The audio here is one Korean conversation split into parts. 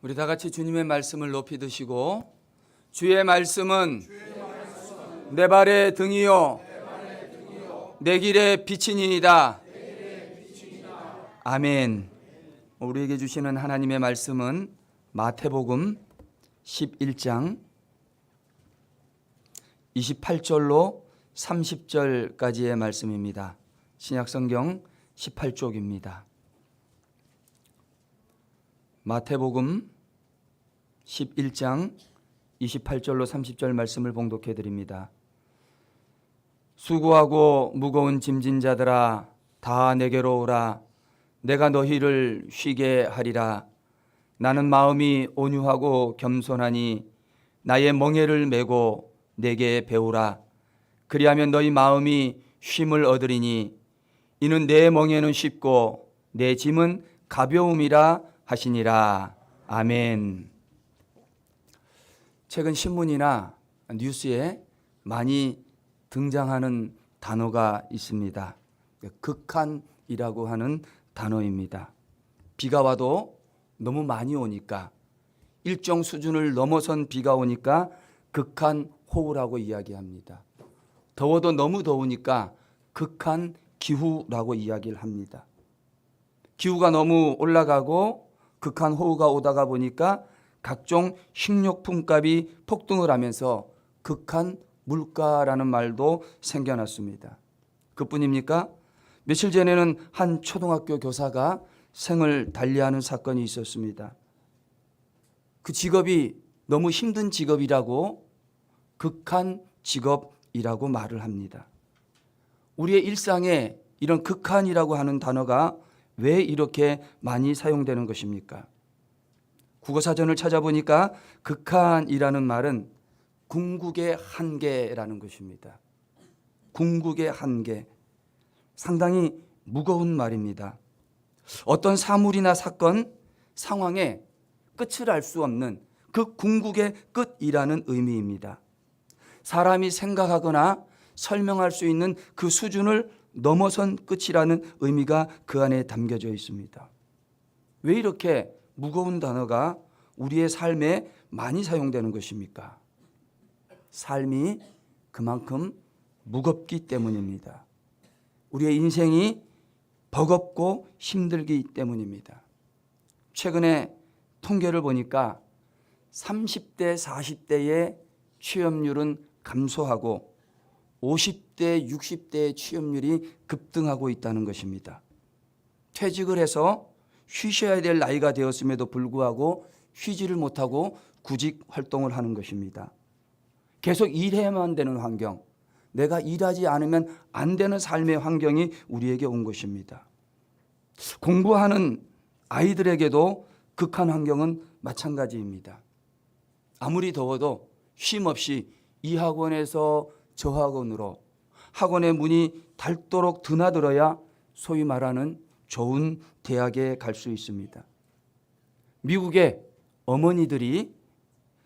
우리 다 같이 주님의 말씀을 높이 드시고, 주의 말씀은 내 발의 등이요 내 길의 빛이니이다. 아멘. 우리에게 주시는 하나님의 말씀은 마태복음 11장 28절로 30절까지의 말씀입니다. 신약성경 18쪽입니다. 마태복음 11장 28절로 30절 말씀을 봉독해 드립니다. 수고하고 무거운 짐진 자들아 다 내게로 오라. 내가 너희를 쉬게 하리라. 나는 마음이 온유하고 겸손하니 나의 멍에를 메고 내게 배우라. 그리하면 너희 마음이 쉼을 얻으리니 이는 내 멍에는 쉽고 내 짐은 가벼움이라 하시니라. 아멘. 최근 신문이나 뉴스에 많이 등장하는 단어가 있습니다. 극한이라고 하는 단어입니다. 비가 와도 너무 많이 오니까, 일정 수준을 넘어선 비가 오니까 극한호우라고 이야기합니다. 더워도 너무 더우니까 극한기후라고 이야기를 합니다. 기후가 너무 올라가고 극한호우가 오다가 보니까 각종 식료품값이 폭등을 하면서 극한물가라는 말도 생겨났습니다. 그뿐입니까? 며칠 전에는 한 초등학교 교사가 생을 달리하는 사건이 있었습니다. 그 직업이 너무 힘든 직업이라고 극한 직업이라고 말을 합니다. 우리의 일상에 이런 극한이라고 하는 단어가 왜 이렇게 많이 사용되는 것입니까? 국어사전을 찾아보니까 극한이라는 말은 궁극의 한계라는 것입니다. 궁극의 한계. 상당히 무거운 말입니다. 어떤 사물이나 사건, 상황의 끝을 알 수 없는 그 궁극의 끝이라는 의미입니다. 사람이 생각하거나 설명할 수 있는 그 수준을 넘어선 끝이라는 의미가 그 안에 담겨져 있습니다. 왜 이렇게 무거운 단어가 우리의 삶에 많이 사용되는 것입니까? 삶이 그만큼 무겁기 때문입니다. 우리의 인생이 버겁고 힘들기 때문입니다. 최근에 통계를 보니까 30대, 40대의 취업률은 감소하고 50대, 60대의 취업률이 급등하고 있다는 것입니다. 퇴직을 해서 쉬셔야 될 나이가 되었음에도 불구하고 쉬지를 못하고 구직 활동을 하는 것입니다. 계속 일해야만 되는 환경, 내가 일하지 않으면 안 되는 삶의 환경이 우리에게 온 것입니다. 공부하는 아이들에게도 극한 환경은 마찬가지입니다. 아무리 더워도 쉼 없이 이 학원에서 저 학원으로 학원의 문이 닳도록 드나들어야 소위 말하는 좋은 대학에 갈 수 있습니다. 미국의 어머니들이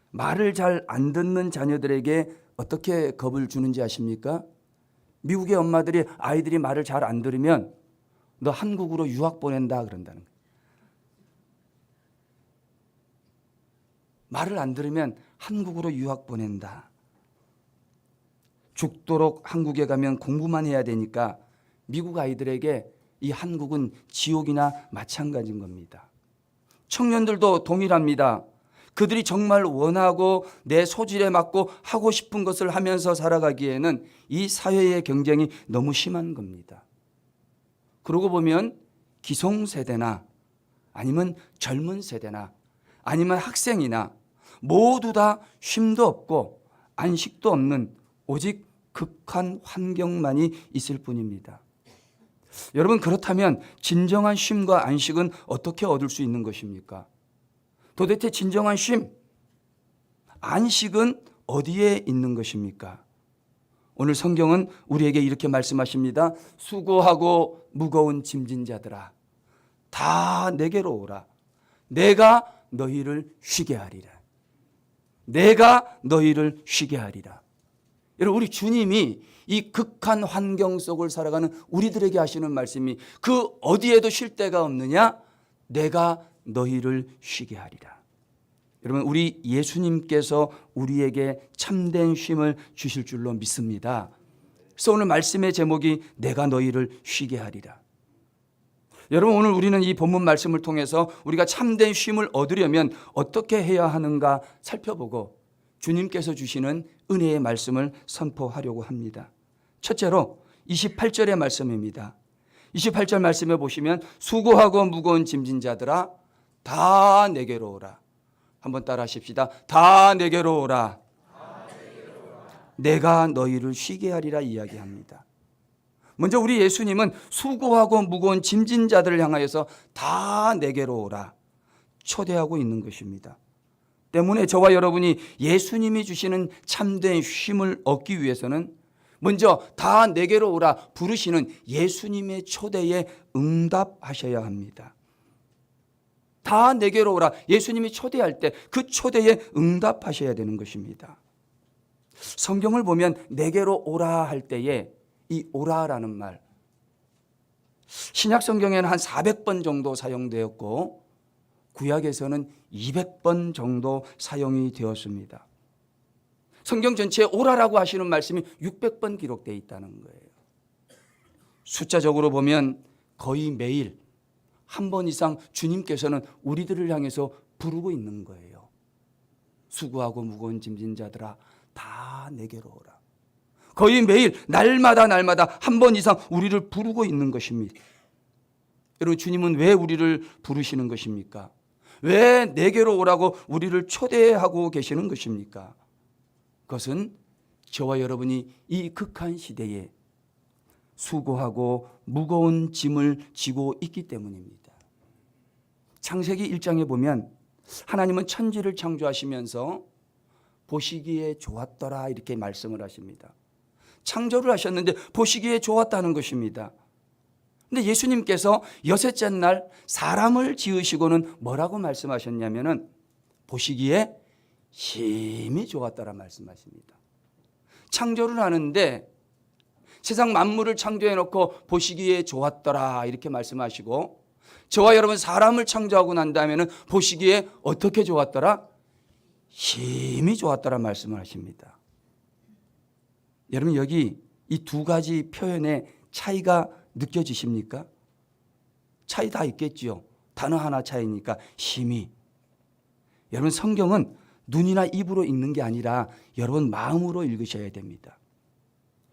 말을 잘 안 듣는 자녀들에게 어떻게 겁을 주는지 아십니까? 미국의 엄마들이 아이들이 말을 잘 안 들으면 너 한국으로 유학 보낸다 그런다는 거예요. 말을 안 들으면 한국으로 유학 보낸다. 죽도록 한국에 가면 공부만 해야 되니까 미국 아이들에게 이 한국은 지옥이나 마찬가지인 겁니다. 청년들도 동일합니다. 그들이 정말 원하고 내 소질에 맞고 하고 싶은 것을 하면서 살아가기에는 이 사회의 경쟁이 너무 심한 겁니다. 그러고 보면 기성세대나 아니면 젊은 세대나 아니면 학생이나 모두 다 쉼도 없고 안식도 없는 오직 극한 환경만이 있을 뿐입니다. 여러분, 그렇다면 진정한 쉼과 안식은 어떻게 얻을 수 있는 것입니까? 도대체 진정한 쉼, 안식은 어디에 있는 것입니까? 오늘 성경은 우리에게 이렇게 말씀하십니다. 수고하고 무거운 짐진 자들아 다 내게로 오라. 내가 너희를 쉬게 하리라. 내가 너희를 쉬게 하리라. 여러분, 우리 주님이 이 극한 환경 속을 살아가는 우리들에게 하시는 말씀이 그 어디에도 쉴 데가 없느냐? 내가 너희를 쉬게 하리라. 여러분, 우리 예수님께서 우리에게 참된 쉼을 주실 줄로 믿습니다. 그래서 오늘 말씀의 제목이 내가 너희를 쉬게 하리라. 여러분, 오늘 우리는 이 본문 말씀을 통해서 우리가 참된 쉼을 얻으려면 어떻게 해야 하는가 살펴보고 주님께서 주시는 은혜의 말씀을 선포하려고 합니다. 첫째로 28절의 말씀입니다. 28절 말씀에 보시면 수고하고 무거운 짐진 자들아 다 내게로 오라. 한번 따라 하십시다. 다 내게로 오라. 내가 너희를 쉬게 하리라 이야기합니다. 먼저 우리 예수님은 수고하고 무거운 짐진 자들을 향하여서 다 내게로 오라 초대하고 있는 것입니다. 때문에 저와 여러분이 예수님이 주시는 참된 쉼을 얻기 위해서는 먼저 다 내게로 오라 부르시는 예수님의 초대에 응답하셔야 합니다. 다 내게로 오라 예수님이 초대할 때 그 초대에 응답하셔야 되는 것입니다. 성경을 보면 내게로 오라 할 때에 이 오라라는 말 신약 성경에는 한 400번 정도 사용되었고 구약에서는 200번 정도 사용이 되었습니다. 성경 전체에 오라라고 하시는 말씀이 600번 기록되어 있다는 거예요. 숫자적으로 보면 거의 매일 한 번 이상 주님께서는 우리들을 향해서 부르고 있는 거예요. 수고하고 무거운 짐진 자들아 다 내게로 오라. 거의 매일 날마다 한 번 이상 우리를 부르고 있는 것입니다. 여러분, 주님은 왜 우리를 부르시는 것입니까? 왜 내게로 오라고 우리를 초대하고 계시는 것입니까? 그것은 저와 여러분이 이 극한 시대에 수고하고 무거운 짐을 지고 있기 때문입니다. 창세기 1장에 보면 하나님은 천지를 창조하시면서 보시기에 좋았더라 이렇게 말씀을 하십니다. 창조를 하셨는데 보시기에 좋았다는 것입니다. 근데 예수님께서 여섯째 날 사람을 지으시고는 뭐라고 말씀하셨냐면은 보시기에 심히 좋았더라 말씀하십니다. 창조를 하는데 세상 만물을 창조해 놓고 보시기에 좋았더라 이렇게 말씀하시고 저와 여러분 사람을 창조하고 난 다음에는 보시기에 어떻게 좋았더라? 심히 좋았더라 말씀을 하십니다. 여러분, 여기 이 두 가지 표현의 차이가 느껴지십니까? 차이 다 있겠지요. 단어 하나 차이니까 심히. 여러분, 성경은 눈이나 입으로 읽는 게 아니라 여러분 마음으로 읽으셔야 됩니다.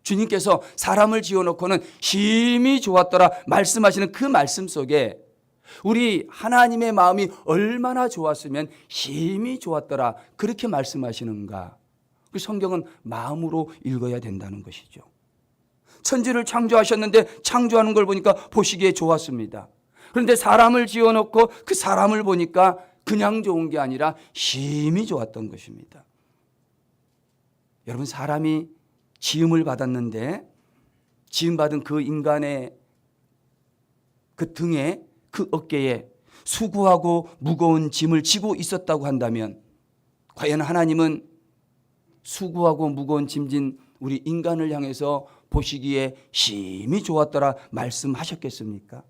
주님께서 사람을 지어놓고는 심히 좋았더라 말씀하시는 그 말씀 속에 우리 하나님의 마음이 얼마나 좋았으면 심히 좋았더라 그렇게 말씀하시는가. 그 성경은 마음으로 읽어야 된다는 것이죠. 천지를 창조하셨는데 창조하는 걸 보니까 보시기에 좋았습니다. 그런데 사람을 지어놓고 그 사람을 보니까 그냥 좋은 게 아니라 심히 좋았던 것입니다. 여러분, 사람이 지음을 받았는데 지음받은 그 인간의 그 등에 그 어깨에 수고하고 무거운 짐을 지고 있었다고 한다면 과연 하나님은 수고하고 무거운 짐진 우리 인간을 향해서 보시기에 심히 좋았더라 말씀하셨겠습니까?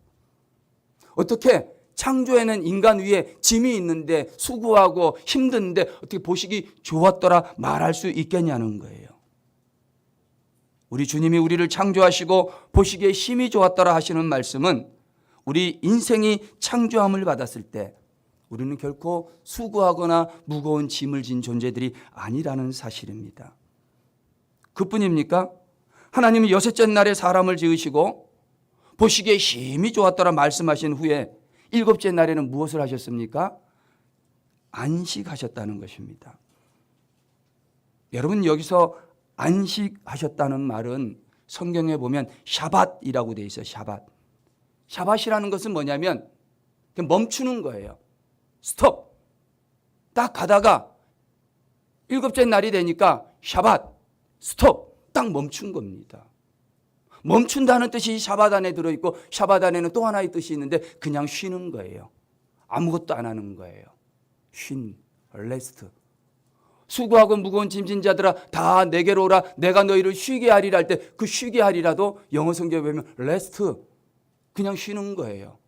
어떻게 창조에는 인간 위에 짐이 있는데 수고하고 힘든데 어떻게 보시기 좋았더라 말할 수 있겠냐는 거예요. 우리 주님이 우리를 창조하시고 보시기에 심히 좋았더라 하시는 말씀은 우리 인생이 창조함을 받았을 때 우리는 결코 수고하거나 무거운 짐을 진 존재들이 아니라는 사실입니다. 그뿐입니까? 하나님이 여섯째 날에 사람을 지으시고 보시기에 심히 좋았더라 말씀하신 후에 일곱째 날에는 무엇을 하셨습니까? 안식하셨다는 것입니다. 여러분, 여기서 안식하셨다는 말은 성경에 보면 샤밧이라고 되어 있어요. 샤밧. 샤밧이라는 것은 뭐냐면 멈추는 거예요. 스톱. 딱 가다가 일곱째 날이 되니까 샤밧, 스톱. 딱 멈춘 겁니다. 멈춘다는 뜻이 샤밧 안에 들어있고 샤밧 안에는 또 하나의 뜻이 있는데 그냥 쉬는 거예요. 아무것도 안 하는 거예요. 쉰, 레스트. 수고하고 무거운 짐진 자들아 다 내게로 오라 내가 너희를 쉬게 하리라 할 때 그 쉬게 하리라도 영어 성경에 보면 레스트, 그냥 쉬는 거예요.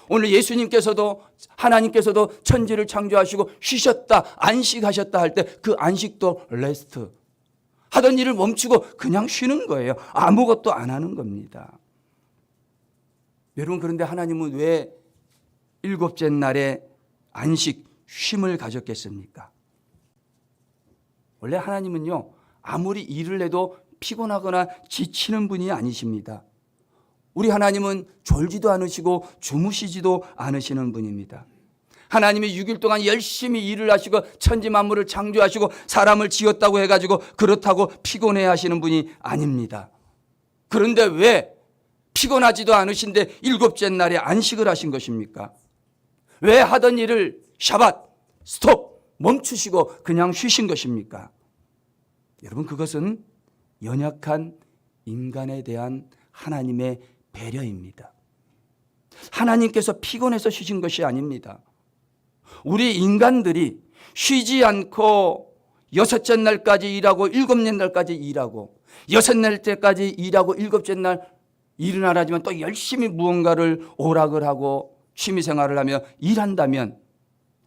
오늘 예수님께서도 하나님께서도 천지를 창조하시고 쉬셨다, 안식하셨다 할 때 그 안식도 레스트. 하던 일을 멈추고 그냥 쉬는 거예요. 아무것도 안 하는 겁니다. 여러분, 그런데 하나님은 왜 일곱째 날에 안식, 쉼을 가졌겠습니까? 원래 하나님은요, 아무리 일을 해도 피곤하거나 지치는 분이 아니십니다. 우리 하나님은 졸지도 않으시고 주무시지도 않으시는 분입니다. 하나님이 6일 동안 열심히 일을 하시고 천지 만물을 창조하시고 사람을 지었다고 해가지고 그렇다고 피곤해 하시는 분이 아닙니다. 그런데 왜 피곤하지도 않으신데 일곱째 날에 안식을 하신 것입니까? 왜 하던 일을 샤밧, 스톱, 멈추시고 그냥 쉬신 것입니까? 여러분, 그것은 연약한 인간에 대한 하나님의 배려입니다. 하나님께서 피곤해서 쉬신 것이 아닙니다. 우리 인간들이 쉬지 않고 여섯째 날까지 일하고 일곱째 날까지 일하고 여섯 날째까지 일하고 일곱째 날 일은 안 하지만 또 열심히 무언가를 오락을 하고 취미생활을 하며 일한다면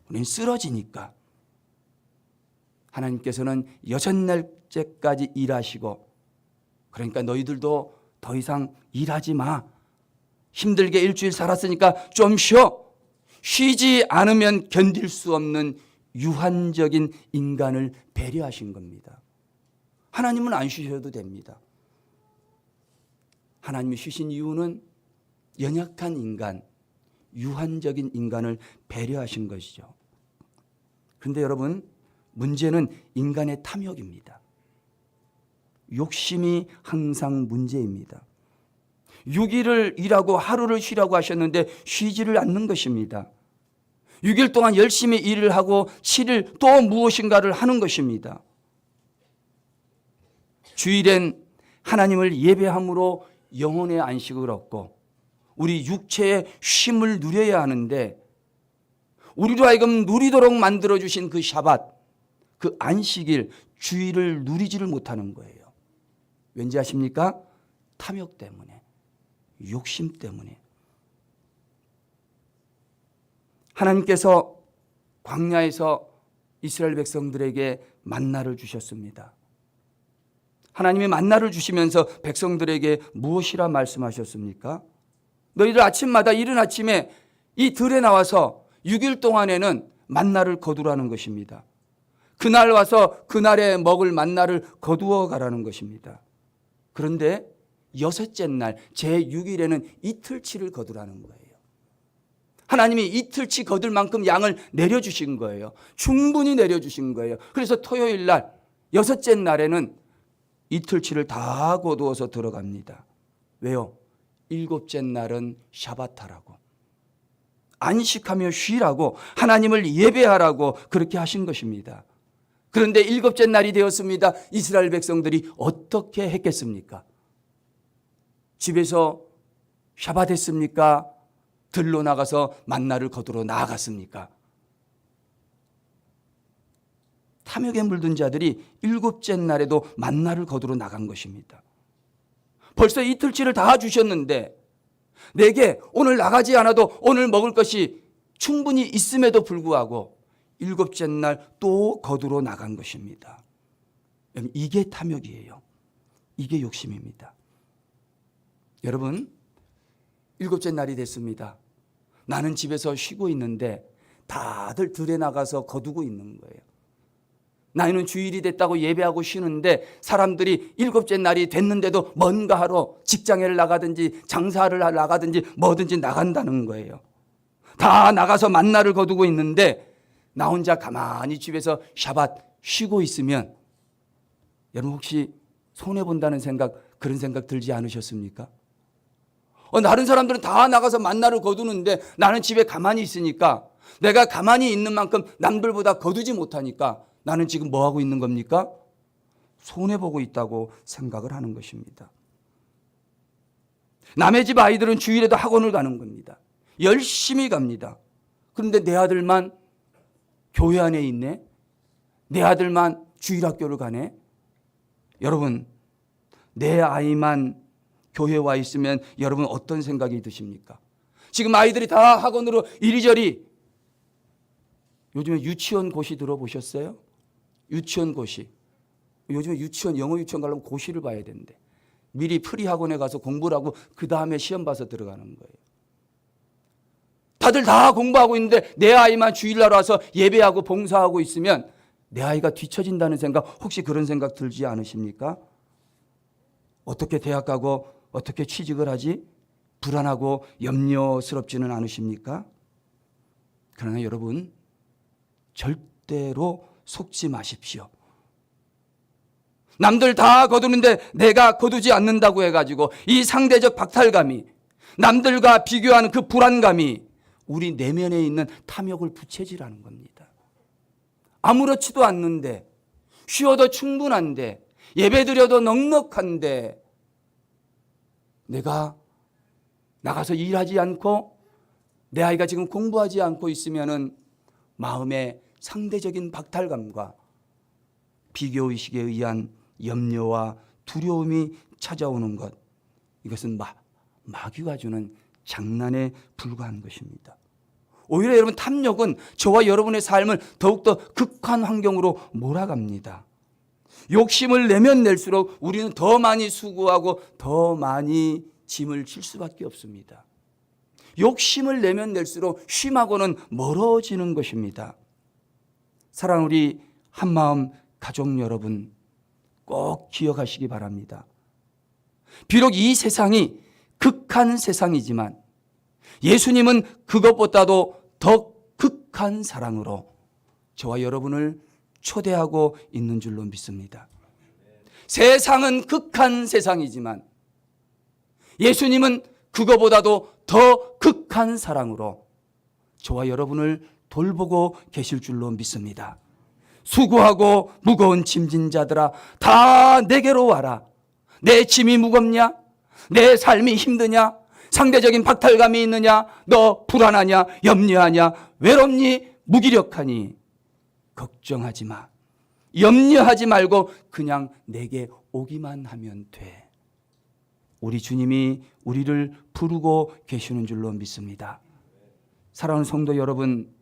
우리는 쓰러지니까 하나님께서는 여섯 날째까지 일하시고, 그러니까 너희들도 더 이상 일하지 마. 힘들게 일주일 살았으니까 좀 쉬어. 쉬지 않으면 견딜 수 없는 유한적인 인간을 배려하신 겁니다. 하나님은 안 쉬셔도 됩니다. 하나님이 쉬신 이유는 연약한 인간, 유한적인 인간을 배려하신 것이죠. 그런데 여러분, 문제는 인간의 탐욕입니다. 욕심이 항상 문제입니다. 6일을 일하고 하루를 쉬라고 하셨는데 쉬지를 않는 것입니다. 6일 동안 열심히 일을 하고 7일 또 무엇인가를 하는 것입니다. 주일엔 하나님을 예배함으로 영혼의 안식을 얻고 우리 육체의 쉼을 누려야 하는데, 우리로 하여금 누리도록 만들어주신 그 샤밧, 그 안식일, 주일을 누리지를 못하는 거예요. 왠지 아십니까? 탐욕 때문에, 욕심 때문에. 하나님께서 광야에서 이스라엘 백성들에게 만나를 주셨습니다. 하나님이 만나를 주시면서 백성들에게 무엇이라 말씀하셨습니까? 너희들 아침마다 이른 아침에 이 들에 나와서 6일 동안에는 만나를 거두라는 것입니다. 그날 와서 그날에 먹을 만나를 거두어 가라는 것입니다. 그런데 여섯째 날 제6일에는 이틀치를 거두라는 거예요. 하나님이 이틀치 거둘 만큼 양을 내려주신 거예요. 충분히 내려주신 거예요. 그래서 토요일 날 여섯째 날에는 이틀치를 다 거두어서 들어갑니다. 왜요? 일곱째 날은 샤바타라고, 안식하며 쉬라고, 하나님을 예배하라고 그렇게 하신 것입니다. 그런데 일곱째 날이 되었습니다. 이스라엘 백성들이 어떻게 했겠습니까? 집에서 샤밧 했습니까? 들로 나가서 만나를 거두러 나아갔습니까? 탐욕에 물든 자들이 일곱째 날에도 만나를 거두러 나간 것입니다. 벌써 이틀치를 다 주셨는데 내게 오늘 나가지 않아도 오늘 먹을 것이 충분히 있음에도 불구하고 일곱째 날 또 거두러 나간 것입니다. 이게 탐욕이에요. 이게 욕심입니다. 여러분, 일곱째 날이 됐습니다. 나는 집에서 쉬고 있는데 다들 들에 나가서 거두고 있는 거예요. 나는 주일이 됐다고 예배하고 쉬는데 사람들이 일곱째 날이 됐는데도 뭔가 하러 직장에 나가든지 장사를 나가든지 뭐든지 나간다는 거예요. 다 나가서 만나를 거두고 있는데 나 혼자 가만히 집에서 샤밧 쉬고 있으면 여러분 혹시 손해본다는 생각, 그런 생각 들지 않으셨습니까? 다른 사람들은 다 나가서 만나를 거두는데 나는 집에 가만히 있으니까, 내가 가만히 있는 만큼 남들보다 거두지 못하니까 나는 지금 뭐 하고 있는 겁니까? 손해보고 있다고 생각을 하는 것입니다. 남의 집 아이들은 주일에도 학원을 가는 겁니다. 열심히 갑니다. 그런데 내 아들만 교회 안에 있네? 내 아들만 주일학교를 가네? 여러분, 내 아이만 교회에 와 있으면 여러분 어떤 생각이 드십니까? 지금 아이들이 다 학원으로 이리저리. 요즘에 유치원 고시 들어보셨어요? 유치원 고시. 요즘에 영어 유치원 가려면 고시를 봐야 되는데 미리 프리 학원에 가서 공부를 하고 그 다음에 시험 봐서 들어가는 거예요. 다들 다 공부하고 있는데 내 아이만 주일날 와서 예배하고 봉사하고 있으면 내 아이가 뒤처진다는 생각, 혹시 그런 생각 들지 않으십니까? 어떻게 대학 가고 어떻게 취직을 하지? 불안하고 염려스럽지는 않으십니까? 그러나 여러분, 절대로 속지 마십시오. 남들 다 거두는데 내가 거두지 않는다고 해가지고 이 상대적 박탈감이, 남들과 비교하는 그 불안감이 우리 내면에 있는 탐욕을 부채질하는 겁니다. 아무렇지도 않는데, 쉬어도 충분한데, 예배드려도 넉넉한데 내가 나가서 일하지 않고 내 아이가 지금 공부하지 않고 있으면은 마음에 상대적인 박탈감과 비교의식에 의한 염려와 두려움이 찾아오는 것, 이것은 마귀가 주는 장난에 불과한 것입니다. 오히려 여러분, 탐욕은 저와 여러분의 삶을 더욱더 극한 환경으로 몰아갑니다. 욕심을 내면 낼수록 우리는 더 많이 수고하고 더 많이 짐을 질 수밖에 없습니다. 욕심을 내면 낼수록 쉼하고는 멀어지는 것입니다. 사랑하는 우리 한마음 가족 여러분, 꼭 기억하시기 바랍니다. 비록 이 세상이 극한 세상이지만 예수님은 그것보다도 더 극한 사랑으로 저와 여러분을 초대하고 있는 줄로 믿습니다. 세상은 극한 세상이지만 예수님은 그것보다도 더 극한 사랑으로 저와 여러분을 돌보고 계실 줄로 믿습니다. 수고하고 무거운 짐진 자들아, 다 내게로 와라. 내 짐이 무겁냐? 내 삶이 힘드냐? 상대적인 박탈감이 있느냐? 너 불안하냐? 염려하냐? 외롭니? 무기력하니? 걱정하지 마. 염려하지 말고 그냥 내게 오기만 하면 돼. 우리 주님이 우리를 부르고 계시는 줄로 믿습니다. 사랑하는 성도 여러분,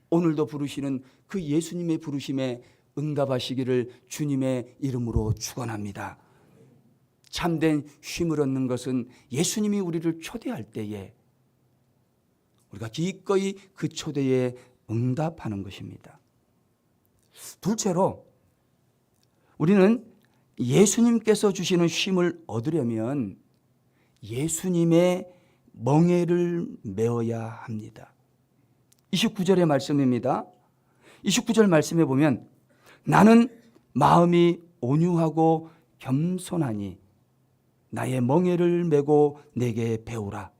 오늘도 부르시는 그 예수님의 부르심에 응답하시기를 주님의 이름으로 축원합니다. 참된 쉼을 얻는 것은 예수님이 우리를 초대할 때에 우리가 기꺼이 그 초대에 응답하는 것입니다. 둘째로, 우리는 예수님께서 주시는 쉼을 얻으려면 예수님의 멍에를 메어야 합니다. 29절의 말씀입니다. 29절 말씀에 보면 나는 마음이 온유하고 겸손하니 나의 멍에를 메고 내게 배우라.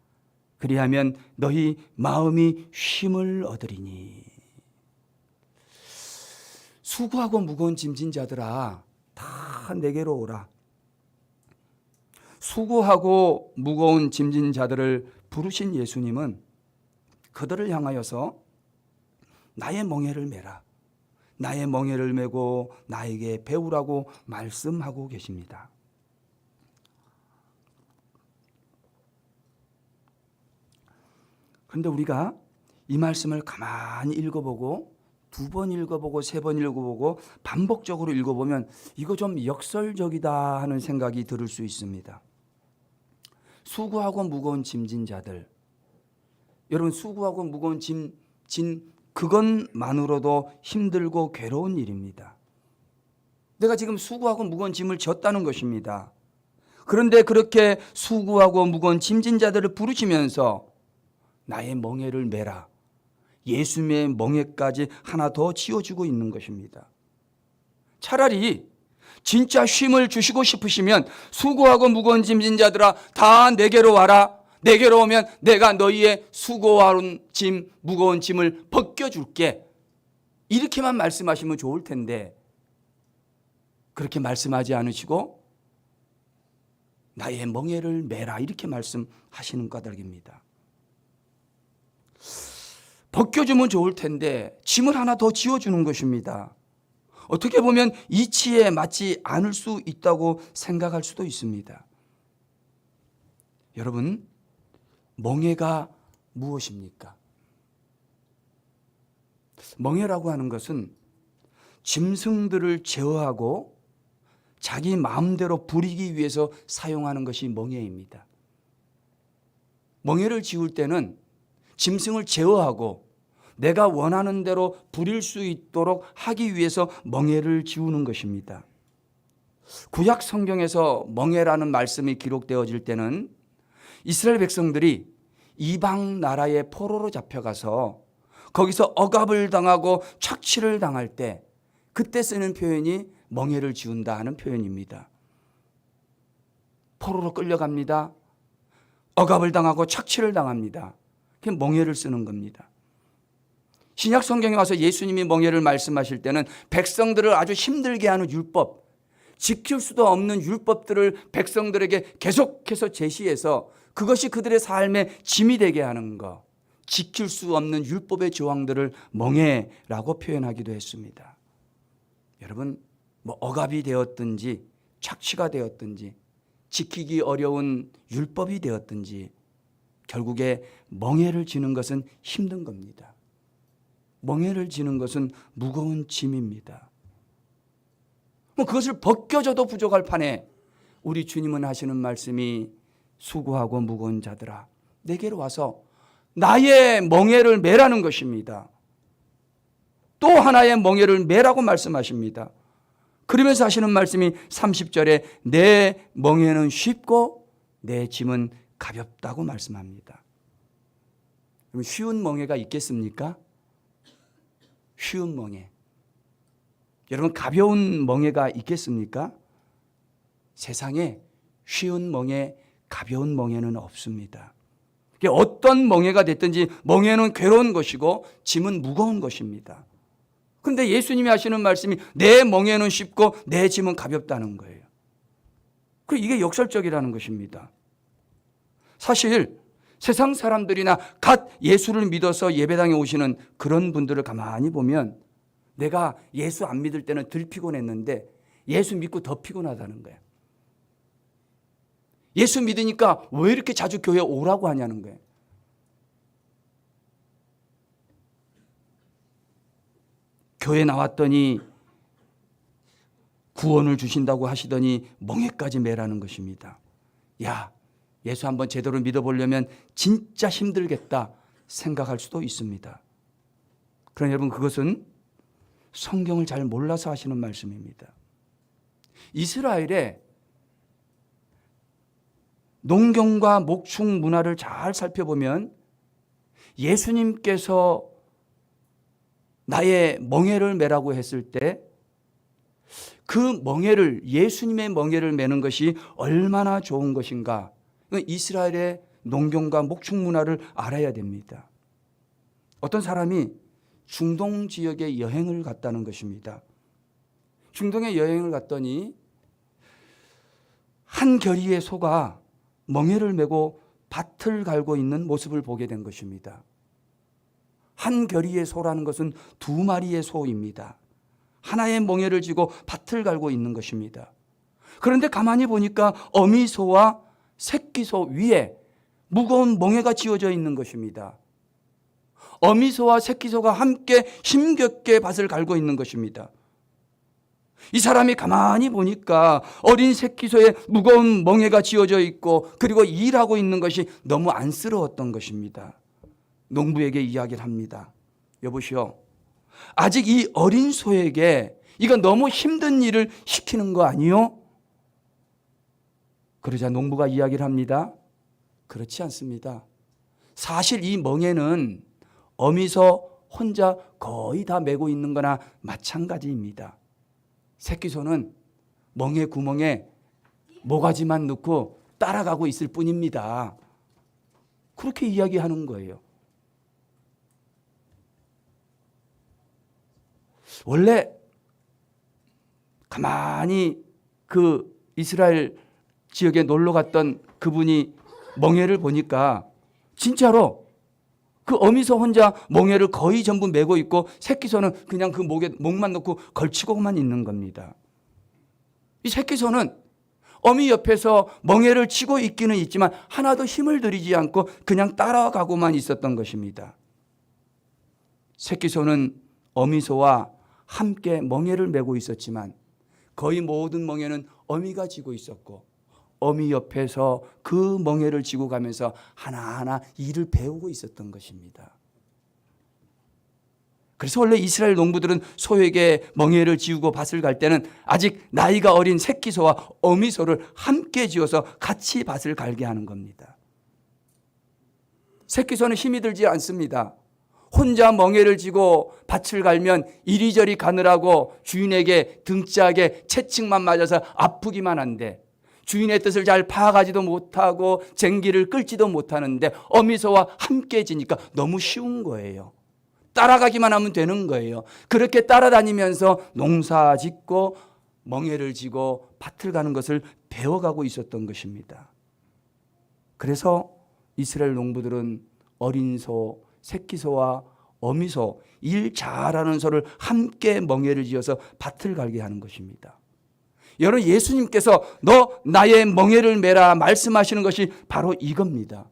그리하면 너희 마음이 쉼을 얻으리니. 수고하고 무거운 짐진 자들아, 다 내게로 오라. 수고하고 무거운 짐진 자들을 부르신 예수님은 그들을 향하여서 나의 멍에를 메라, 나의 멍에를 메고 나에게 배우라고 말씀하고 계십니다. 그런데 우리가 이 말씀을 가만히 읽어보고 2번 읽어보고 3번 읽어보고 반복적으로 읽어보면 이거 좀 역설적이다 하는 생각이 들을 수 있습니다. 수고하고 무거운 짐진 자들, 여러분, 수고하고 무거운 짐 그것만으로도 힘들고 괴로운 일입니다. 내가 지금 수고하고 무거운 짐을 졌다는 것입니다. 그런데 그렇게 수고하고 무거운 짐진 자들을 부르시면서 나의 멍에를 메라, 예수님의 멍에까지 하나 더 지어주고 있는 것입니다. 차라리 진짜 쉼을 주시고 싶으시면 수고하고 무거운 짐진 자들아, 다 내게로 와라. 내게로 오면 내가 너희의 수고하는 짐, 무거운 짐을 벗겨줄게. 이렇게만 말씀하시면 좋을 텐데 그렇게 말씀하지 않으시고 나의 멍에를 메라 이렇게 말씀하시는 까닭입니다. 벗겨주면 좋을 텐데 짐을 하나 더 지어주는 것입니다. 어떻게 보면 이치에 맞지 않을 수 있다고 생각할 수도 있습니다. 여러분, 멍에가 무엇입니까? 멍에라고 하는 것은 짐승들을 제어하고 자기 마음대로 부리기 위해서 사용하는 것이 멍에입니다. 멍에를 지울 때는 짐승을 제어하고 내가 원하는 대로 부릴 수 있도록 하기 위해서 멍에를 지우는 것입니다. 구약 성경에서 멍에라는 말씀이 기록되어질 때는 이스라엘 백성들이 이방 나라의 포로로 잡혀가서 거기서 억압을 당하고 착취를 당할 때 그때 쓰는 표현이 멍에를 지운다 하는 표현입니다. 포로로 끌려갑니다. 억압을 당하고 착취를 당합니다. 그게 멍에를 쓰는 겁니다. 신약 성경에 와서 예수님이 멍에를 말씀하실 때는 백성들을 아주 힘들게 하는 율법, 지킬 수도 없는 율법들을 백성들에게 계속해서 제시해서 그것이 그들의 삶의 짐이 되게 하는 것, 지킬 수 없는 율법의 조항들을 멍에라고 표현하기도 했습니다. 여러분, 억압이 되었든지 착취가 되었든지 지키기 어려운 율법이 되었든지 결국에 멍에를 지는 것은 힘든 겁니다. 멍에를 지는 것은 무거운 짐입니다. 그것을 벗겨줘도 부족할 판에 우리 주님은 하시는 말씀이 수고하고 무거운 자들아 내게로 와서 나의 멍에를 매라는 것입니다. 또 하나의 멍에를 매라고 말씀하십니다. 그러면서 하시는 말씀이 30절에 내 멍에는 쉽고 내 짐은 가볍다고 말씀합니다. 그럼 쉬운 멍에가 있겠습니까? 쉬운 멍에. 여러분, 가벼운 멍에가 있겠습니까? 세상에 쉬운 멍에, 가벼운 멍에는 없습니다. 어떤 멍에가 됐든지 멍에는 괴로운 것이고 짐은 무거운 것입니다. 그런데 예수님이 하시는 말씀이 내 멍에는 쉽고 내 짐은 가볍다는 거예요. 그리고 이게 역설적이라는 것입니다. 사실 세상 사람들이나 갓 예수를 믿어서 예배당에 오시는 그런 분들을 가만히 보면 내가 예수 안 믿을 때는 덜 피곤했는데 예수 믿고 더 피곤하다는 거예요. 예수 믿으니까 왜 이렇게 자주 교회 오라고 하냐는 거예요. 교회 나왔더니 구원을 주신다고 하시더니 멍에까지 매라는 것입니다. 야, 예수 한번 제대로 믿어보려면 진짜 힘들겠다 생각할 수도 있습니다. 그러나 여러분, 그것은 성경을 잘 몰라서 하시는 말씀입니다. 이스라엘의 농경과 목축 문화를 잘 살펴보면 예수님께서 나의 멍에를 매라고 했을 때 그 멍에를, 예수님의 멍에를 매는 것이 얼마나 좋은 것인가, 이스라엘의 농경과 목축 문화를 알아야 됩니다. 어떤 사람이 중동 지역에 여행을 갔다는 것입니다. 중동에 여행을 갔더니 한 결의의 소가 멍에를 메고 밭을 갈고 있는 모습을 보게 된 것입니다. 한 결의의 소라는 것은 두 마리의 소입니다. 하나의 멍에를 쥐고 밭을 갈고 있는 것입니다. 그런데 가만히 보니까 어미소와 새끼소 위에 무거운 멍에가 지어져 있는 것입니다. 어미소와 새끼소가 함께 힘겹게 밭을 갈고 있는 것입니다. 이 사람이 가만히 보니까 어린 새끼소에 무거운 멍에가 지어져 있고 그리고 일하고 있는 것이 너무 안쓰러웠던 것입니다. 농부에게 이야기를 합니다. 여보시오, 아직 이 어린 소에게 이거 너무 힘든 일을 시키는 거 아니요? 그러자 농부가 이야기를 합니다. 그렇지 않습니다. 사실 이 멍에는 어미소 혼자 거의 다 메고 있는 거나 마찬가지입니다. 새끼소는 멍에 구멍에 모가지만 넣고 따라가고 있을 뿐입니다. 그렇게 이야기하는 거예요. 원래 가만히 그 이스라엘 지역에 놀러 갔던 그분이 멍에를 보니까 진짜로 그 어미소 혼자 멍에를 거의 전부 메고 있고 새끼소는 그냥 그 목에 목만 놓고 걸치고만 있는 겁니다. 이 새끼소는 어미 옆에서 멍에를 치고 있기는 있지만 하나도 힘을 들이지 않고 그냥 따라가고만 있었던 것입니다. 새끼소는 어미소와 함께 멍에를 메고 있었지만 거의 모든 멍에는 어미가 지고 있었고 어미 옆에서 그 멍에를 지고 가면서 하나하나 일을 배우고 있었던 것입니다. 그래서 원래 이스라엘 농부들은 소에게 멍에를 지우고 밭을 갈 때는 아직 나이가 어린 새끼소와 어미소를 함께 지어서 같이 밭을 갈게 하는 겁니다. 새끼소는 힘이 들지 않습니다. 혼자 멍에를 지고 밭을 갈면 이리저리 가느라고 주인에게 등짝에 채찍만 맞아서 아프기만 한데 주인의 뜻을 잘 파악하지도 못하고 쟁기를 끌지도 못하는데 어미소와 함께 지니까 너무 쉬운 거예요. 따라가기만 하면 되는 거예요. 그렇게 따라다니면서 농사 짓고 멍에를 지고 밭을 가는 것을 배워가고 있었던 것입니다. 그래서 이스라엘 농부들은 어린 소, 새끼소와 어미소, 일 잘하는 소를 함께 멍에를 지어서 밭을 갈게 하는 것입니다. 여러분, 예수님께서 너 나의 멍에를 메라 말씀하시는 것이 바로 이겁니다.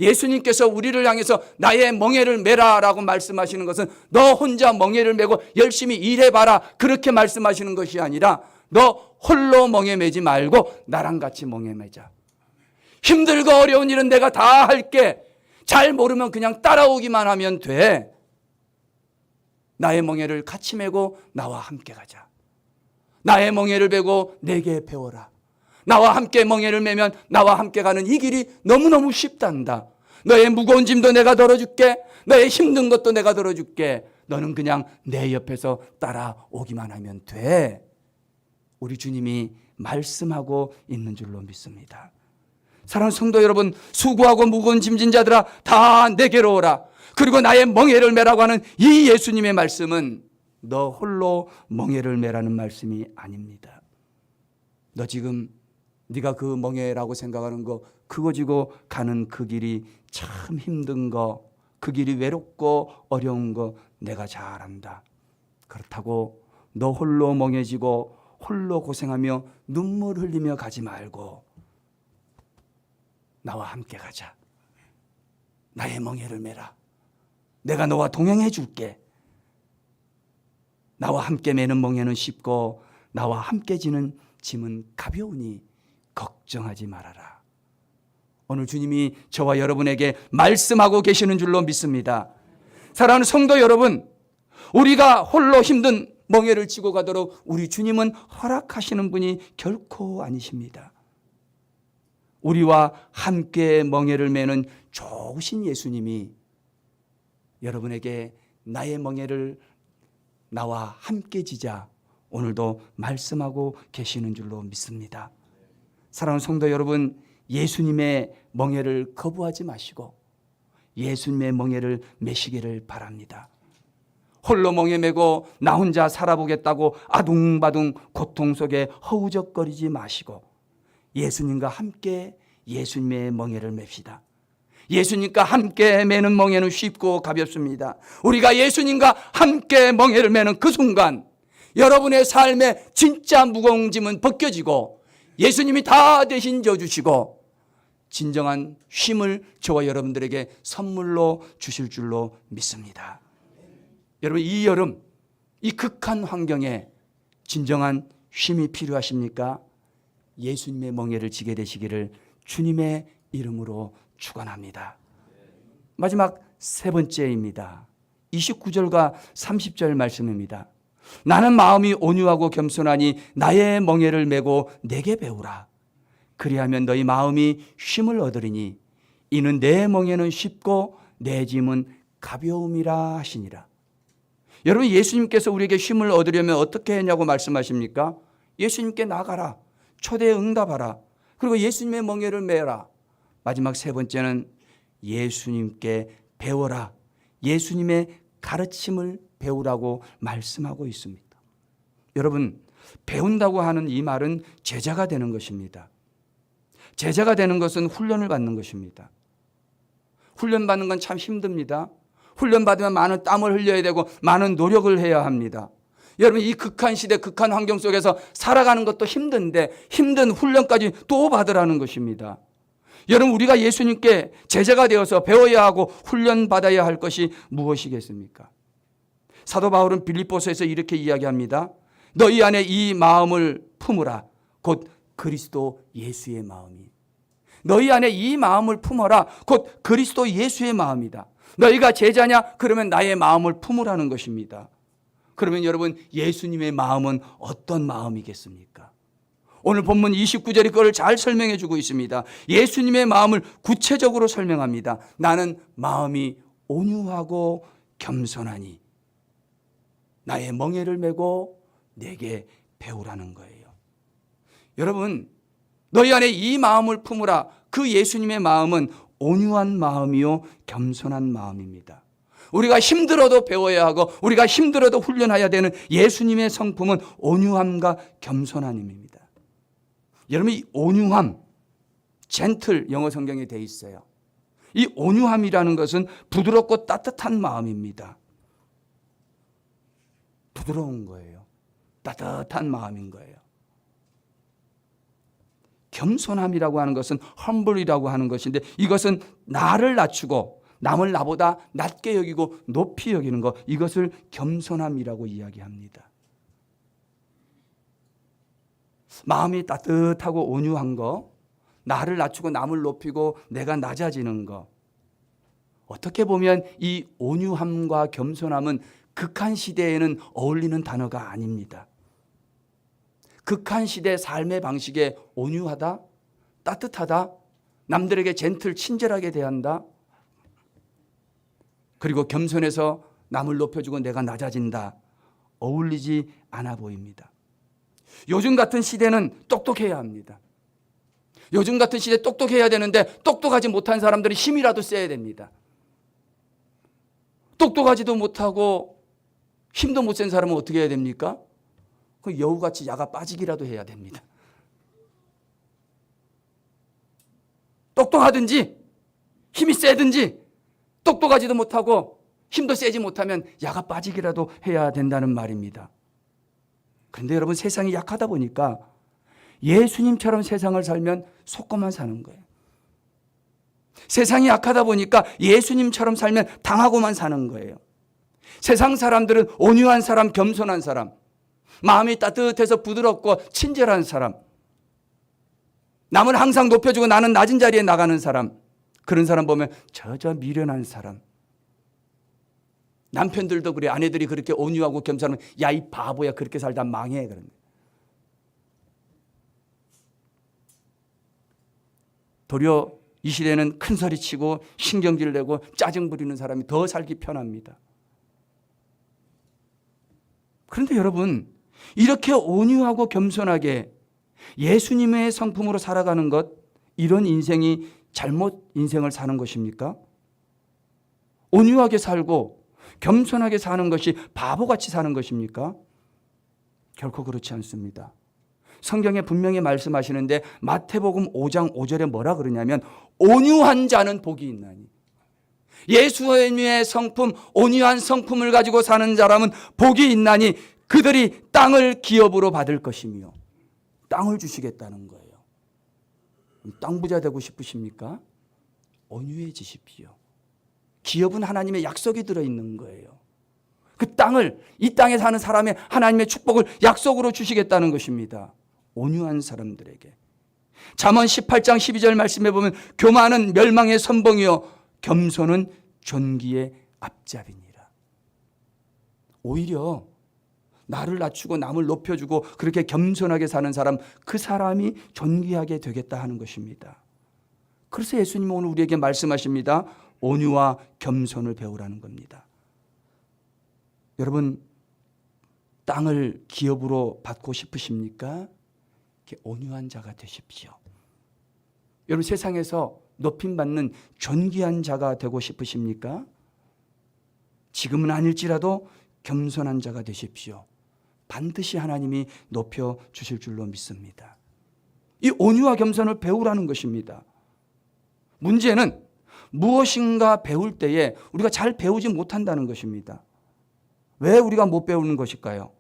예수님께서 우리를 향해서 나의 멍에를 메라라고 말씀하시는 것은 너 혼자 멍에를 메고 열심히 일해봐라 그렇게 말씀하시는 것이 아니라 너 홀로 멍에 메지 말고 나랑 같이 멍에 메자. 힘들고 어려운 일은 내가 다 할게. 잘 모르면 그냥 따라오기만 하면 돼. 나의 멍에를 같이 메고 나와 함께 가자. 나의 멍에를 메고 내게 배워라. 나와 함께 멍에를 메면 나와 함께 가는 이 길이 너무너무 쉽단다. 너의 무거운 짐도 내가 덜어줄게. 너의 힘든 것도 내가 덜어줄게. 너는 그냥 내 옆에서 따라오기만 하면 돼. 우리 주님이 말씀하고 있는 줄로 믿습니다. 사랑하는 성도 여러분, 수고하고 무거운 짐진 자들아 다 내게로 오라. 그리고 나의 멍에를 메라고 하는 이 예수님의 말씀은 너 홀로 멍에를 메라는 말씀이 아닙니다. 너 지금 네가 그 멍에라고 생각하는 거 그거 지고 가는 그 길이 참 힘든 거, 그 길이 외롭고 어려운 거 내가 잘 안다. 그렇다고 너 홀로 멍해지고 홀로 고생하며 눈물 흘리며 가지 말고 나와 함께 가자. 나의 멍에를 메라. 내가 너와 동행해 줄게. 나와 함께 메는 멍에는 쉽고 나와 함께 지는 짐은 가벼우니 걱정하지 말아라. 오늘 주님이 저와 여러분에게 말씀하고 계시는 줄로 믿습니다. 사랑하는 성도 여러분, 우리가 홀로 힘든 멍에를 지고 가도록 우리 주님은 허락하시는 분이 결코 아니십니다. 우리와 함께 멍에를 메는 좋으신 예수님이 여러분에게 나의 멍에를 나와 함께 지자 오늘도 말씀하고 계시는 줄로 믿습니다. 사랑하는 성도 여러분, 예수님의 멍에를 거부하지 마시고 예수님의 멍에를 메시기를 바랍니다. 홀로 멍에 메고 나 혼자 살아보겠다고 아둥바둥 고통 속에 허우적거리지 마시고 예수님과 함께 예수님의 멍에를 맵시다. 예수님과 함께 메는 멍에는 쉽고 가볍습니다. 우리가 예수님과 함께 멍에를 메는 그 순간 여러분의 삶에 진짜 무거운 짐은 벗겨지고 예수님이 다 대신 져주시고 진정한 쉼을 저와 여러분들에게 선물로 주실 줄로 믿습니다. 여러분, 이 여름 이 극한 환경에 진정한 쉼이 필요하십니까? 예수님의 멍에를 지게 되시기를 주님의 이름으로 축원합니다. 마지막 세 번째입니다. 29절과 30절 말씀입니다. 나는 마음이 온유하고 겸손하니 나의 멍에를 메고 내게 배우라. 그리하면 너희 마음이 쉼을 얻으리니 이는 내 멍에는 쉽고 내 짐은 가벼움이라 하시니라. 여러분, 예수님께서 우리에게 쉼을 얻으려면 어떻게 했냐고 말씀하십니까? 예수님께 나가라. 초대에 응답하라. 그리고 예수님의 멍에를 메라. 마지막 세 번째는 예수님께 배워라. 예수님의 가르침을 배우라고 말씀하고 있습니다. 여러분, 배운다고 하는 이 말은 제자가 되는 것입니다. 제자가 되는 것은 훈련을 받는 것입니다. 훈련 받는 건 참 힘듭니다. 훈련 받으면 많은 땀을 흘려야 되고 많은 노력을 해야 합니다. 여러분, 이 극한 시대, 극한 환경 속에서 살아가는 것도 힘든데 힘든 훈련까지 또 받으라는 것입니다. 여러분, 우리가 예수님께 제자가 되어서 배워야 하고 훈련받아야 할 것이 무엇이겠습니까? 사도 바울은 빌립보서에서 이렇게 이야기합니다. 너희 안에 이 마음을 품으라. 곧 그리스도 예수의 마음이. 너희 안에 이 마음을 품어라. 곧 그리스도 예수의 마음이다. 너희가 제자냐? 그러면 나의 마음을 품으라는 것입니다. 그러면 여러분, 예수님의 마음은 어떤 마음이겠습니까? 오늘 본문 29절이 그걸 잘 설명해 주고 있습니다. 예수님의 마음을 구체적으로 설명합니다. 나는 마음이 온유하고 겸손하니 나의 멍에를 메고 내게 배우라는 거예요. 여러분, 너희 안에 이 마음을 품으라. 그 예수님의 마음은 온유한 마음이요 겸손한 마음입니다. 우리가 힘들어도 배워야 하고 우리가 힘들어도 훈련해야 되는 예수님의 성품은 온유함과 겸손함입니다. 여러분, 이 온유함, 젠틀 영어 성경에 되어 있어요. 이 온유함이라는 것은 부드럽고 따뜻한 마음입니다. 부드러운 거예요. 따뜻한 마음인 거예요. 겸손함이라고 하는 것은 humble이라고 하는 것인데, 이것은 나를 낮추고 남을 나보다 낮게 여기고 높이 여기는 것, 이것을 겸손함이라고 이야기합니다. 마음이 따뜻하고 온유한 거, 나를 낮추고 남을 높이고 내가 낮아지는 거, 어떻게 보면 이 온유함과 겸손함은 극한 시대에는 어울리는 단어가 아닙니다. 극한 시대 삶의 방식에 온유하다, 따뜻하다, 남들에게 젠틀 친절하게 대한다, 그리고 겸손해서 남을 높여주고 내가 낮아진다, 어울리지 않아 보입니다. 요즘 같은 시대는 똑똑해야 합니다. 요즘 같은 시대 똑똑해야 되는데 똑똑하지 못한 사람들은 힘이라도 써야 됩니다. 똑똑하지도 못하고 힘도 못 센 사람은 어떻게 해야 됩니까? 그 여우같이 야가 빠지기라도 해야 됩니다. 똑똑하든지 힘이 세든지 똑똑하지도 못하고 힘도 세지 못하면 야가 빠지기라도 해야 된다는 말입니다. 그런데 여러분, 세상이 약하다 보니까 예수님처럼 세상을 살면 속고만 사는 거예요. 세상이 약하다 보니까 예수님처럼 살면 당하고만 사는 거예요. 세상 사람들은 온유한 사람, 겸손한 사람, 마음이 따뜻해서 부드럽고 친절한 사람, 남을 항상 높여주고 나는 낮은 자리에 나가는 사람, 그런 사람 보면 저저 미련한 사람. 남편들도 그래. 아내들이 그렇게 온유하고 겸손하면 야, 이 바보야, 그렇게 살다 망해. 그런. 도리어 이 시대는 큰 소리치고 신경질 내고 짜증 부리는 사람이 더 살기 편합니다. 그런데 여러분, 이렇게 온유하고 겸손하게 예수님의 성품으로 살아가는 것, 이런 인생이 잘못 인생을 사는 것입니까? 온유하게 살고 겸손하게 사는 것이 바보같이 사는 것입니까? 결코 그렇지 않습니다. 성경에 분명히 말씀하시는데 마태복음 5장 5절에 뭐라 그러냐면 온유한 자는 복이 있나니. 예수님의 성품, 온유한 성품을 가지고 사는 사람은 복이 있나니 그들이 땅을 기업으로 받을 것이며, 땅을 주시겠다는 거예요. 땅 부자 되고 싶으십니까? 온유해지십시오. 기업은 하나님의 약속이 들어있는 거예요. 그 땅을, 이 땅에 사는 사람의 하나님의 축복을 약속으로 주시겠다는 것입니다. 온유한 사람들에게. 잠언 18장 12절 말씀해 보면 교만은 멸망의 선봉이요 겸손은 존귀의 앞잡이니라. 오히려 나를 낮추고 남을 높여주고 그렇게 겸손하게 사는 사람, 그 사람이 존귀하게 되겠다 하는 것입니다. 그래서 예수님은 오늘 우리에게 말씀하십니다. 온유와 겸손을 배우라는 겁니다. 여러분, 땅을 기업으로 받고 싶으십니까? 온유한 자가 되십시오. 여러분, 세상에서 높임받는 존귀한 자가 되고 싶으십니까? 지금은 아닐지라도 겸손한 자가 되십시오. 반드시 하나님이 높여주실 줄로 믿습니다. 이 온유와 겸손을 배우라는 것입니다. 문제는 무엇인가 배울 때에 우리가 잘 배우지 못한다는 것입니다. 왜 우리가 못 배우는 것일까요?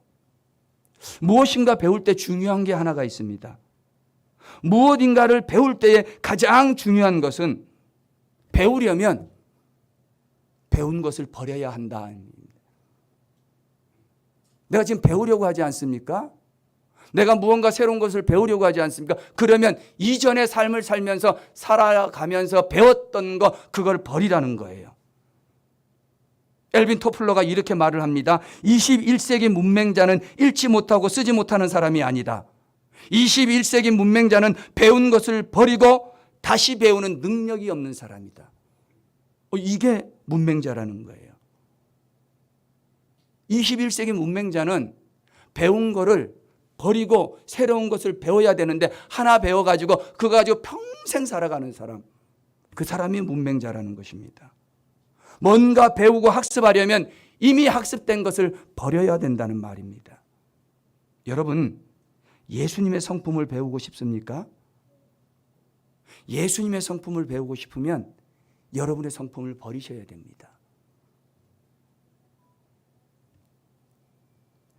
무엇인가 배울 때 중요한 게 하나가 있습니다. 무엇인가를 배울 때에 가장 중요한 것은 배우려면 배운 것을 버려야 한다. 내가 지금 배우려고 하지 않습니까? 내가 무언가 새로운 것을 배우려고 하지 않습니까? 그러면 이전의 삶을 살면서 살아가면서 배웠던 거 그걸 버리라는 거예요. 엘빈 토플러가 이렇게 말을 합니다. 21세기 문맹자는 읽지 못하고 쓰지 못하는 사람이 아니다. 21세기 문맹자는 배운 것을 버리고 다시 배우는 능력이 없는 사람이다. 이게 문맹자라는 거예요. 21세기 문맹자는 배운 거를 버리고 새로운 것을 배워야 되는데 하나 배워가지고 그거 가지고 평생 살아가는 사람, 그 사람이 문맹자라는 것입니다. 뭔가 배우고 학습하려면 이미 학습된 것을 버려야 된다는 말입니다. 여러분, 예수님의 성품을 배우고 싶습니까? 예수님의 성품을 배우고 싶으면 여러분의 성품을 버리셔야 됩니다.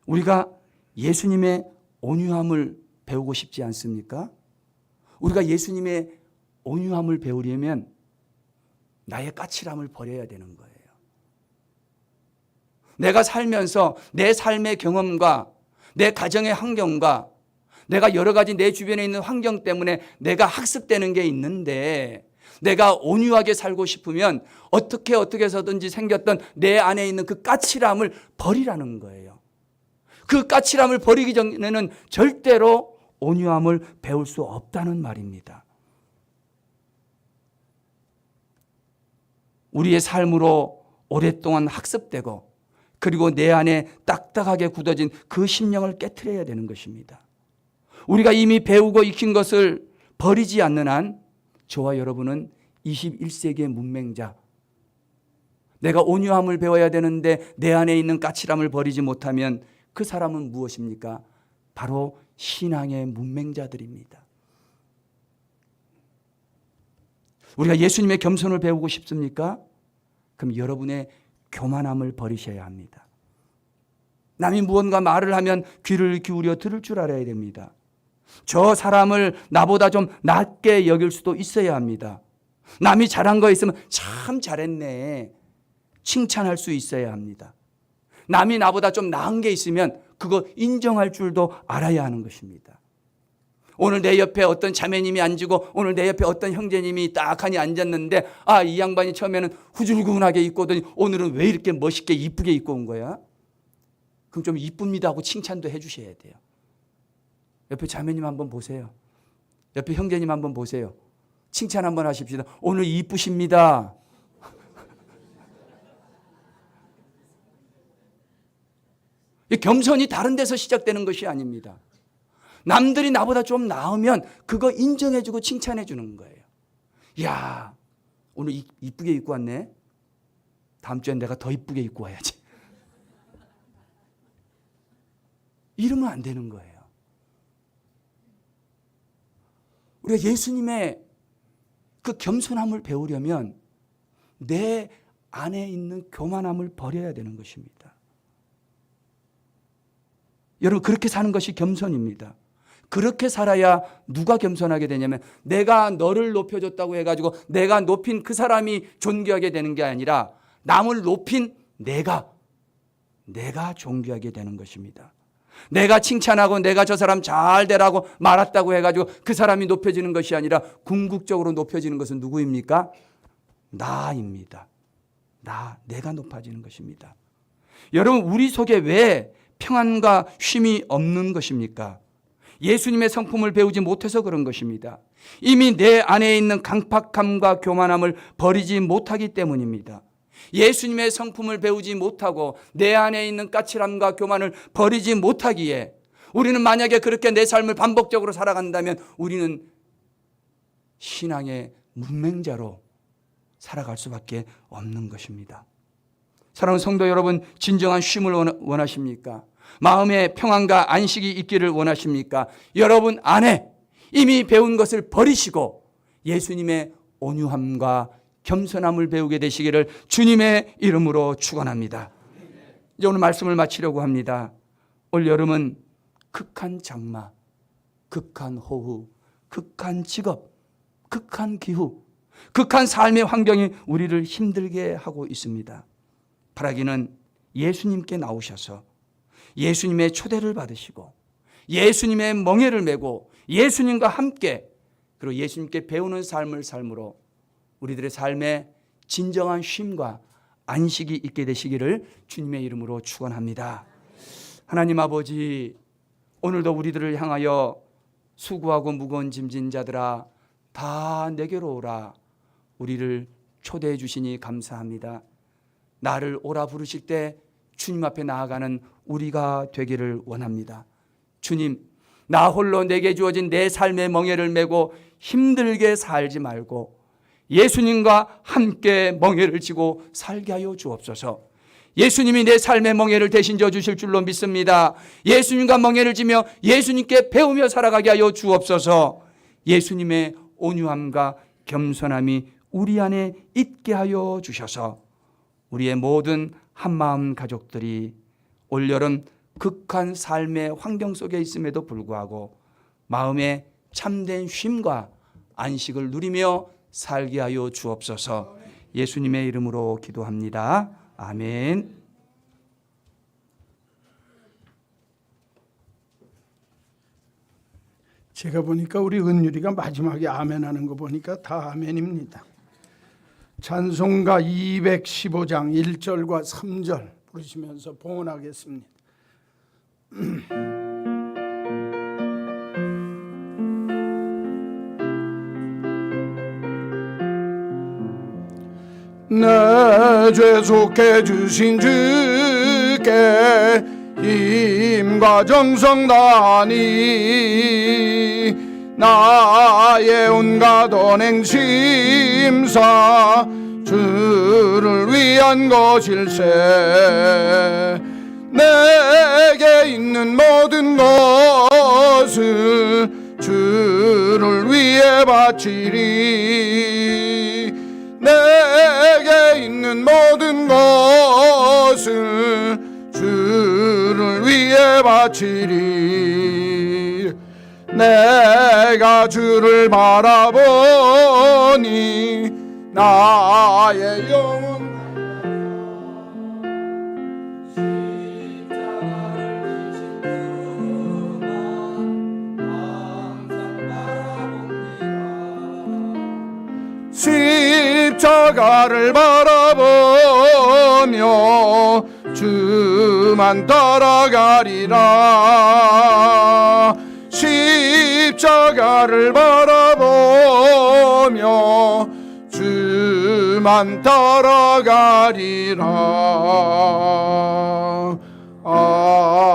우리가 예수님의 온유함을 배우고 싶지 않습니까? 우리가 예수님의 온유함을 배우려면 나의 까칠함을 버려야 되는 거예요. 내가 살면서 내 삶의 경험과 내 가정의 환경과 내가 여러 가지 내 주변에 있는 환경 때문에 내가 학습되는 게 있는데 내가 온유하게 살고 싶으면 어떻게 해서든지 생겼던 내 안에 있는 그 까칠함을 버리라는 거예요. 그 까칠함을 버리기 전에는 절대로 온유함을 배울 수 없다는 말입니다. 우리의 삶으로 오랫동안 학습되고 그리고 내 안에 딱딱하게 굳어진 그 심령을 깨트려야 되는 것입니다. 우리가 이미 배우고 익힌 것을 버리지 않는 한 저와 여러분은 21세기의 문맹자, 내가 온유함을 배워야 되는데 내 안에 있는 까칠함을 버리지 못하면 그 사람은 무엇입니까? 바로 신앙의 문맹자들입니다. 우리가 예수님의 겸손을 배우고 싶습니까? 그럼 여러분의 교만함을 버리셔야 합니다. 남이 무언가 말을 하면 귀를 기울여 들을 줄 알아야 됩니다. 저 사람을 나보다 좀 낮게 여길 수도 있어야 합니다. 남이 잘한 거 있으면 참 잘했네, 칭찬할 수 있어야 합니다. 남이 나보다 좀 나은 게 있으면 그거 인정할 줄도 알아야 하는 것입니다. 오늘 내 옆에 어떤 자매님이 앉고 오늘 내 옆에 어떤 형제님이 딱하니 앉았는데 이 양반이 처음에는 후줄근하게 입고 오더니 오늘은 왜 이렇게 멋있게 이쁘게 입고 온 거야? 그럼 좀 이쁩니다 하고 칭찬도 해 주셔야 돼요. 옆에 자매님 한번 보세요. 옆에 형제님 한번 보세요. 칭찬 한번 하십시다. 오늘 이쁘십니다. 겸손이 다른 데서 시작되는 것이 아닙니다. 남들이 나보다 좀 나으면 그거 인정해주고 칭찬해주는 거예요. 야, 오늘 이쁘게 입고 왔네. 다음 주엔 내가 더 이쁘게 입고 와야지. 이러면 안 되는 거예요. 우리가 예수님의 그 겸손함을 배우려면 내 안에 있는 교만함을 버려야 되는 것입니다. 여러분, 그렇게 사는 것이 겸손입니다. 그렇게 살아야 누가 겸손하게 되냐면 내가 너를 높여줬다고 해가지고 내가 높인 그 사람이 존귀하게 되는 게 아니라 남을 높인 내가 존귀하게 되는 것입니다. 내가 칭찬하고 내가 저 사람 잘 되라고 말았다고 해가지고 그 사람이 높여지는 것이 아니라 궁극적으로 높여지는 것은 누구입니까? 나입니다. 내가 높아지는 것입니다. 여러분, 우리 속에 왜 평안과 쉼이 없는 것입니까? 예수님의 성품을 배우지 못해서 그런 것입니다. 이미 내 안에 있는 강팍함과 교만함을 버리지 못하기 때문입니다. 예수님의 성품을 배우지 못하고 내 안에 있는 까칠함과 교만을 버리지 못하기에 우리는 만약에 그렇게 내 삶을 반복적으로 살아간다면 우리는 신앙의 문맹자로 살아갈 수밖에 없는 것입니다. 사랑하는 성도 여러분, 진정한 쉼을 원하십니까? 마음의 평안과 안식이 있기를 원하십니까? 여러분 안에 이미 배운 것을 버리시고 예수님의 온유함과 겸손함을 배우게 되시기를 주님의 이름으로 축원합니다. 이제 오늘 말씀을 마치려고 합니다. 올 여름은 극한 장마, 극한 호우, 극한 직업, 극한 기후, 극한 삶의 환경이 우리를 힘들게 하고 있습니다. 바라기는 예수님께 나오셔서 예수님의 초대를 받으시고 예수님의 멍에를 메고 예수님과 함께 그리고 예수님께 배우는 삶을 삶으로 우리들의 삶에 진정한 쉼과 안식이 있게 되시기를 주님의 이름으로 축원합니다. 하나님 아버지, 오늘도 우리들을 향하여 수고하고 무거운 짐진 자들아 다 내게로 오라 우리를 초대해 주시니 감사합니다. 나를 오라 부르실 때 주님 앞에 나아가는 우리가 되기를 원합니다. 주님, 나 홀로 내게 주어진 내 삶의 멍에를 메고 힘들게 살지 말고 예수님과 함께 멍에를 지고 살게 하여 주옵소서. 예수님이 내 삶의 멍에를 대신 져 주실 줄로 믿습니다. 예수님과 멍에를 지며 예수님께 배우며 살아가게 하여 주옵소서. 예수님의 온유함과 겸손함이 우리 안에 있게 하여 주셔서 우리의 모든 한마음 가족들이 올여름 극한 삶의 환경 속에 있음에도 불구하고 마음에 참된 쉼과 안식을 누리며 살게 하여 주옵소서. 예수님의 이름으로 기도합니다. 아멘. 제가 보니까 우리 은율이가 마지막에 아멘 하는 거 보니까 다 아멘입니다. 찬송가 215장 1절과 3절 부르시면서 봉헌하겠습니다. 내 죄 속해 주신 주께 힘과 정성 다하니 나의 온갖 언행 심사 주를 위한 것일세. 내게 있는 모든 것을 주를 위해 바치리. 내게 있는 모든 것을 주를 위해 바치리. 내가 주를 바라보니 나의 영혼 십자가를 바라보며 주만 따라가리라. 십자가를 바라보며 주만 따라가리라. 아멘.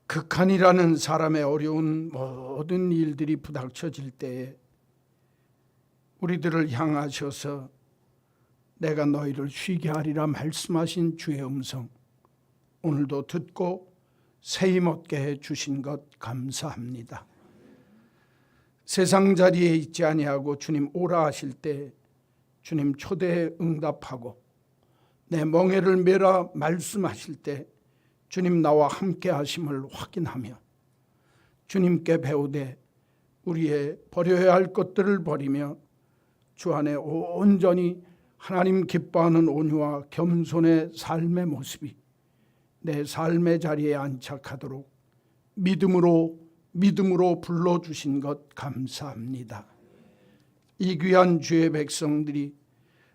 극한이라는 사람의 어려운 모든 일들이 부닥쳐질 때에 우리들을 향하셔서 내가 너희를 쉬게 하리라 말씀하신 주의 음성, 오늘도 듣고 세임 얻게 해 주신 것 감사합니다. 세상 자리에 있지 아니하고 주님 오라 하실 때 주님 초대에 응답하고 내 멍에를 메라 말씀하실 때 주님 나와 함께 하심을 확인하며 주님께 배우되 우리의 버려야 할 것들을 버리며 주 안에 온전히 하나님 기뻐하는 온유와 겸손의 삶의 모습이 내 삶의 자리에 안착하도록 믿음으로 불러주신 것 감사합니다. 이 귀한 주의 백성들이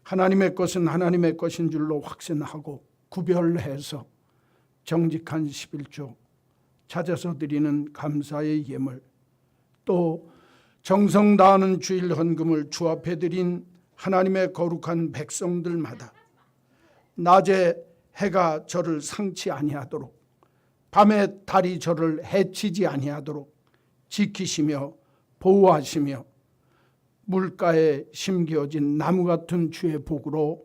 하나님의 것은 하나님의 것인 줄로 확신하고 구별해서 정직한 11조 찾아서 드리는 감사의 예물, 또 정성 다하는 주일 헌금을 주 앞에 드린 하나님의 거룩한 백성들마다 낮에 해가 저를 상치 아니하도록 밤에 달이 저를 해치지 아니하도록 지키시며 보호하시며 물가에 심겨진 나무 같은 주의 복으로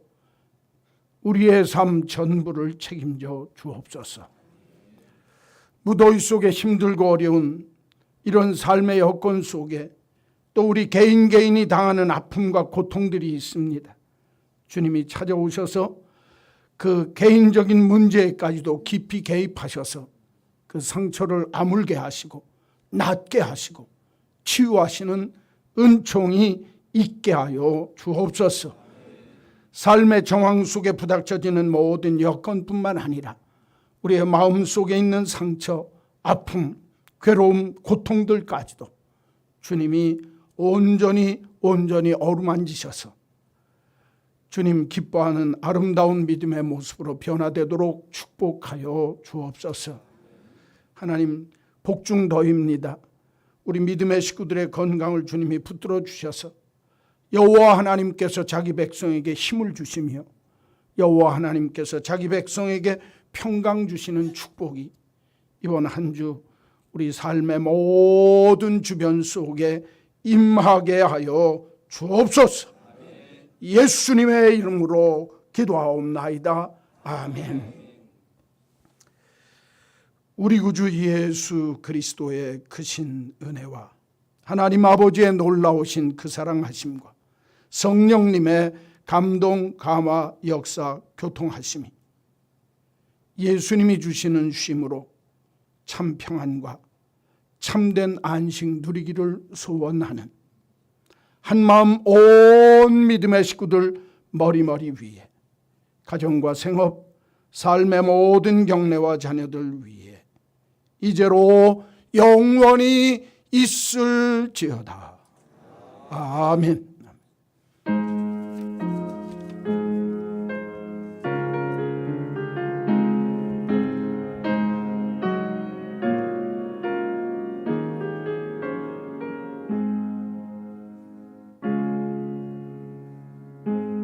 우리의 삶 전부를 책임져 주옵소서. 무더위 속에 힘들고 어려운 이런 삶의 여건 속에 또 우리 개인이 당하는 아픔과 고통들이 있습니다. 주님이 찾아오셔서 그 개인적인 문제까지도 깊이 개입하셔서 그 상처를 아물게 하시고 낫게 하시고 치유하시는 은총이 있게 하여 주옵소서. 삶의 정황 속에 부닥쳐지는 모든 여건뿐만 아니라 우리의 마음 속에 있는 상처, 아픔, 괴로움, 고통들까지도 주님이 온전히 어루만지셔서 주님 기뻐하는 아름다운 믿음의 모습으로 변화되도록 축복하여 주옵소서. 하나님, 복중더입니다. 우리 믿음의 식구들의 건강을 주님이 붙들어 주셔서 여호와 하나님께서 자기 백성에게 힘을 주시며 여호와 하나님께서 자기 백성에게 평강 주시는 축복이 이번 한 주 우리 삶의 모든 주변 속에 임하게 하여 주옵소서. 예수님의 이름으로 기도하옵나이다. 아멘. 우리 구주 예수 그리스도의 크신 은혜와 하나님 아버지의 놀라우신 그 사랑하심과 성령님의 감동, 감화, 역사, 교통하심이 예수님이 주시는 쉼으로 참 평안과 참된 안식 누리기를 소원하는 한마음 온 믿음의 식구들 머리머리 위에 가정과 생업, 삶의 모든 경례와 자녀들 위에 이제로 영원히 있을지어다. 아멘.